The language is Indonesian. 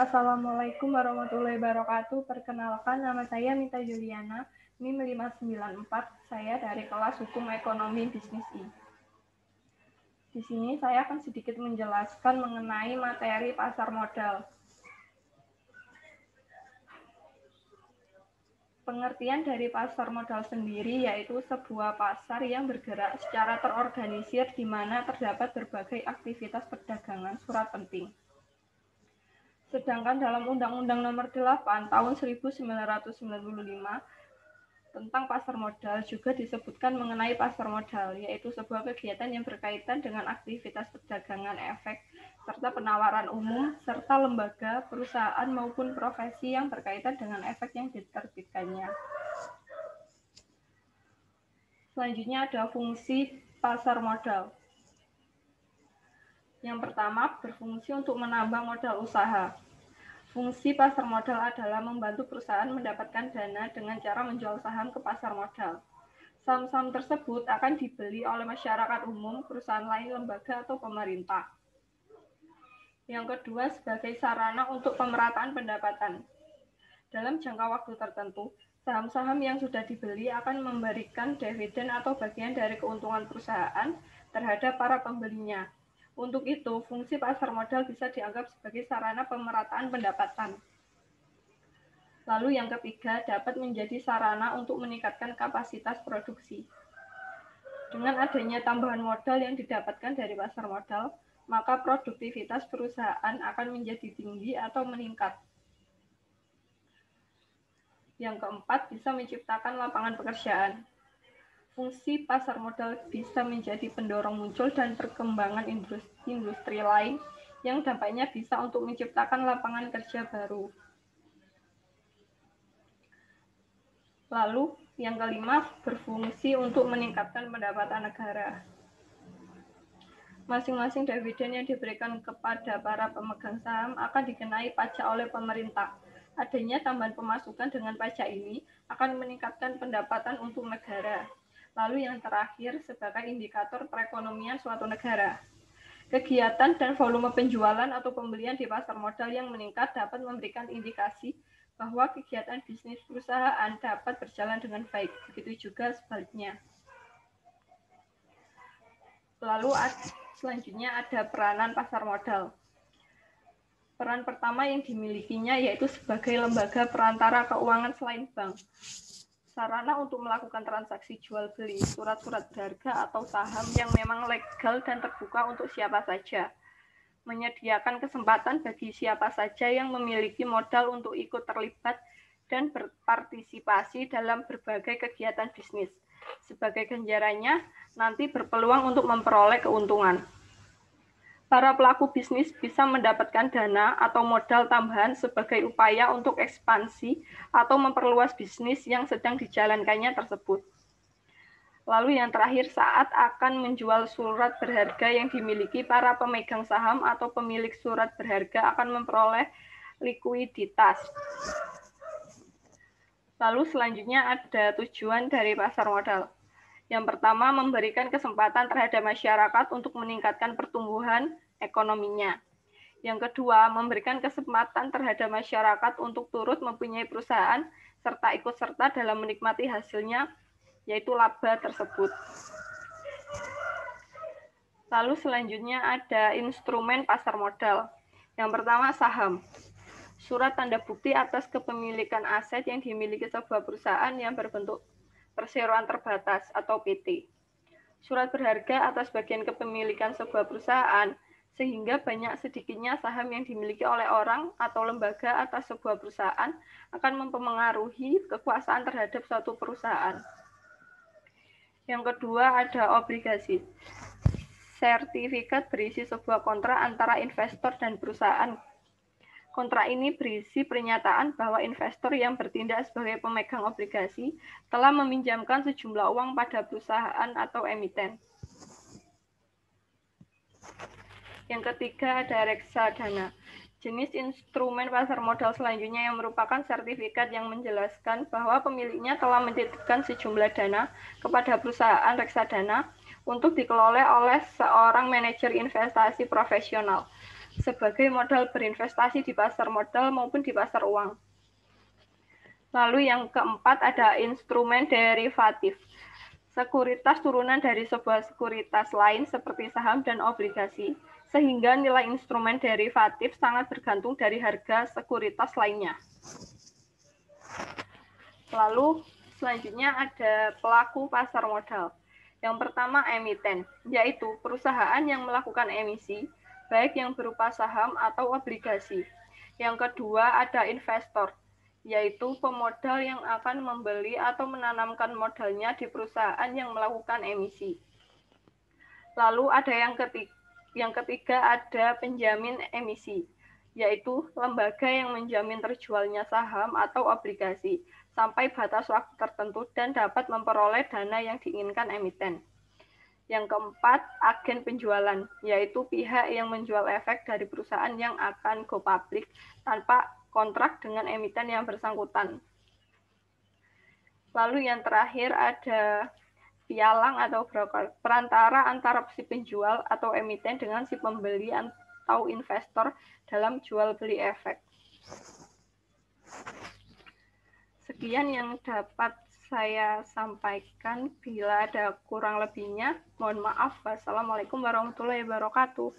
Assalamualaikum warahmatullahi wabarakatuh. Perkenalkan, nama saya Mita Juliana, NIM 594. Saya dari kelas Hukum Ekonomi Bisnis I. Di sini saya akan sedikit menjelaskan mengenai materi pasar modal. Pengertian dari pasar modal sendiri yaitu sebuah pasar yang bergerak secara terorganisir di mana terdapat berbagai aktivitas perdagangan surat penting. Sedangkan dalam Undang-Undang Nomor 8 Tahun 1995 tentang pasar modal juga disebutkan mengenai pasar modal, yaitu sebuah kegiatan yang berkaitan dengan aktivitas perdagangan efek, serta penawaran umum, serta lembaga, perusahaan maupun profesi yang berkaitan dengan efek yang diterbitkannya. Selanjutnya ada fungsi pasar modal. Yang pertama, berfungsi untuk menambah modal usaha. Fungsi pasar modal adalah membantu perusahaan mendapatkan dana dengan cara menjual saham ke pasar modal. Saham-saham tersebut akan dibeli oleh masyarakat umum, perusahaan lain, lembaga, atau pemerintah. Yang kedua, sebagai sarana untuk pemerataan pendapatan. Dalam jangka waktu tertentu, saham-saham yang sudah dibeli akan memberikan dividen atau bagian dari keuntungan perusahaan terhadap para pembelinya. Untuk itu, fungsi pasar modal bisa dianggap sebagai sarana pemerataan pendapatan. Lalu yang ketiga, dapat menjadi sarana untuk meningkatkan kapasitas produksi. Dengan adanya tambahan modal yang didapatkan dari pasar modal, maka produktivitas perusahaan akan menjadi tinggi atau meningkat. Yang keempat, bisa menciptakan lapangan pekerjaan. Fungsi pasar modal bisa menjadi pendorong muncul dan perkembangan industri lain yang dampaknya bisa untuk menciptakan lapangan kerja baru. Lalu, yang kelima, berfungsi untuk meningkatkan pendapatan negara. Masing-masing dividen yang diberikan kepada para pemegang saham akan dikenai pajak oleh pemerintah. Adanya tambahan pemasukan dengan pajak ini akan meningkatkan pendapatan untuk negara. Lalu yang terakhir, sebagai indikator perekonomian suatu negara. Kegiatan dan volume penjualan atau pembelian di pasar modal yang meningkat dapat memberikan indikasi bahwa kegiatan bisnis perusahaan dapat berjalan dengan baik. Begitu juga sebaliknya. Lalu selanjutnya ada peranan pasar modal. Peran pertama yang dimilikinya yaitu sebagai lembaga perantara keuangan selain bank. Sarana untuk melakukan transaksi jual beli surat-surat berharga atau saham yang memang legal dan terbuka untuk siapa saja. Menyediakan kesempatan bagi siapa saja yang memiliki modal untuk ikut terlibat dan berpartisipasi dalam berbagai kegiatan bisnis. Sebagai ganjarannya, nanti berpeluang untuk memperoleh keuntungan. Para pelaku bisnis bisa mendapatkan dana atau modal tambahan sebagai upaya untuk ekspansi atau memperluas bisnis yang sedang dijalankannya tersebut. Lalu yang terakhir, saat akan menjual surat berharga yang dimiliki para pemegang saham atau pemilik surat berharga akan memperoleh likuiditas. Lalu selanjutnya ada tujuan dari pasar modal. Yang pertama, memberikan kesempatan terhadap masyarakat untuk meningkatkan pertumbuhan ekonominya. Yang kedua, memberikan kesempatan terhadap masyarakat untuk turut mempunyai perusahaan serta ikut serta dalam menikmati hasilnya, yaitu laba tersebut. Lalu selanjutnya ada instrumen pasar modal. Yang pertama, saham. Surat tanda bukti atas kepemilikan aset yang dimiliki sebuah perusahaan yang berbentuk perseroan terbatas atau PT. Surat berharga atas bagian kepemilikan sebuah perusahaan, sehingga banyak sedikitnya saham yang dimiliki oleh orang atau lembaga atas sebuah perusahaan akan mempengaruhi kekuasaan terhadap suatu perusahaan. Yang kedua ada obligasi. Sertifikat berisi sebuah kontrak antara investor dan perusahaan. Kontrak ini berisi pernyataan bahwa investor yang bertindak sebagai pemegang obligasi telah meminjamkan sejumlah uang pada perusahaan atau emiten. Yang ketiga ada reksadana. Jenis instrumen pasar modal selanjutnya yang merupakan sertifikat yang menjelaskan bahwa pemiliknya telah menitipkan sejumlah dana kepada perusahaan reksadana untuk dikelola oleh seorang manajer investasi profesional. sebagai modal berinvestasi di pasar modal maupun di pasar uang. Lalu yang keempat ada instrumen derivatif. Sekuritas turunan dari sebuah sekuritas lain seperti saham dan obligasi, sehingga nilai instrumen derivatif sangat bergantung dari harga sekuritas lainnya. Lalu selanjutnya ada pelaku pasar modal. Yang pertama emiten, yaitu perusahaan yang melakukan emisi, baik yang berupa saham atau obligasi. Yang kedua ada investor, yaitu pemodal yang akan membeli atau menanamkan modalnya di perusahaan yang melakukan emisi. Lalu ada yang ketiga ada penjamin emisi, yaitu lembaga yang menjamin terjualnya saham atau obligasi sampai batas waktu tertentu dan dapat memperoleh dana yang diinginkan emiten. Yang keempat, agen penjualan, yaitu pihak yang menjual efek dari perusahaan yang akan go public tanpa kontrak dengan emiten yang bersangkutan. Lalu yang terakhir ada pialang atau broker, perantara antara si penjual atau emiten dengan si pembeli atau investor dalam jual beli efek. Sekian yang dapat saya sampaikan. Bila ada kurang lebihnya, mohon maaf. Wassalamualaikum warahmatullahi wabarakatuh.